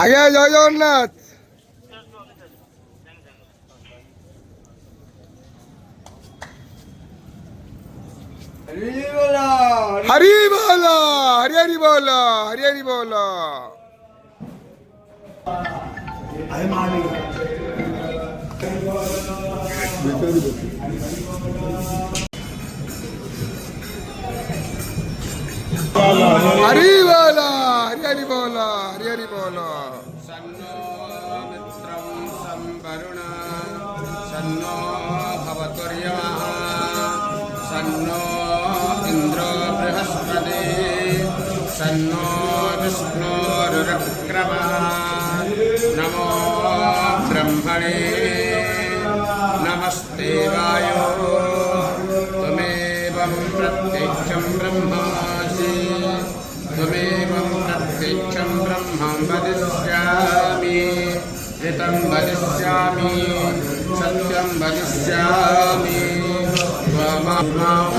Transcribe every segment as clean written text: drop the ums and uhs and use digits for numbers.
আগে জয় জগন্নাথ। हरी बोलो, हरी हरी बोलो, हरी हरी बोलो। हरी बोलो, हरी हरी बोलो, हरी हरी बोलो। सन्नो मित्रं संवरुण सन्नो भवतुर्यमः सन्नो इंद्रो बृहस्पति सन्नो विष्णुरुक्रमः नमो ब्रह्मणे नमस्ते वायो त्वमेवं प्रत्यक्षं ब्रह्मासि त्वमेवं प्रत्यक्षं ब्रह्मं वदिष्यामि ऋतं वदिष्यामि सत्यं वदिष्यामि त्वमहम्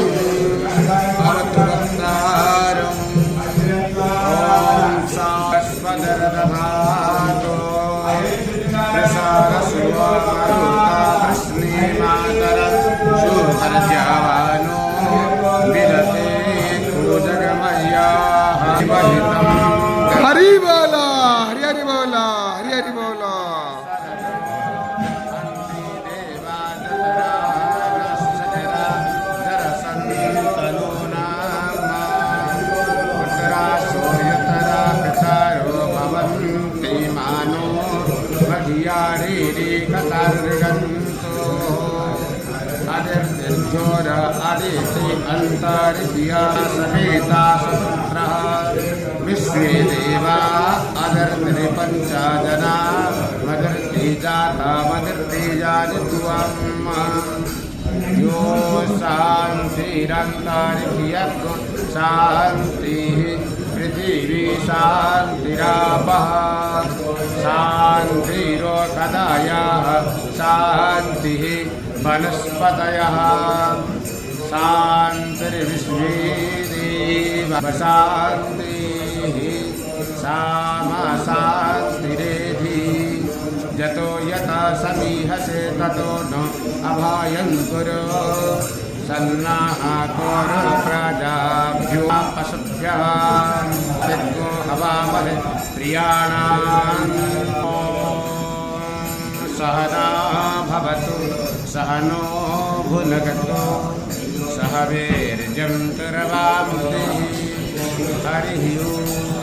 अवतुवक्तारम् ॐ साश्वतरदधातो प्रसारसुवारुता प्रश्नेमातर शूर्भर्जावानो विरते कूजगमय्या हरी बोलो, हरी हरी बोलो, हरी हरी बोलो। अंतरिया समेता सुपुत्रः विश्वे देवा अदर्ति पंचा जना मदर्ति जाता मदर्ति जानित्वम् यो शान्तिरन्तरिक्षयत् शान्तिः पृथिवी शान्तिरापः शान्तिरोषधयः शान्तिः वनस्पतयः शान्तिर्विश्वे देवा शान्तिः सामा शान्तिरेधि यतो यथा समीहसे ततो न अभयं कुरु सन्नाहाकोर प्रजाभ्यो पशुभ्यः यद्गो हवामहे प्रियाणाम् सहना भवतु सहनो भुनक्तु सह वीर्यं करवावहै हरिः ओम्।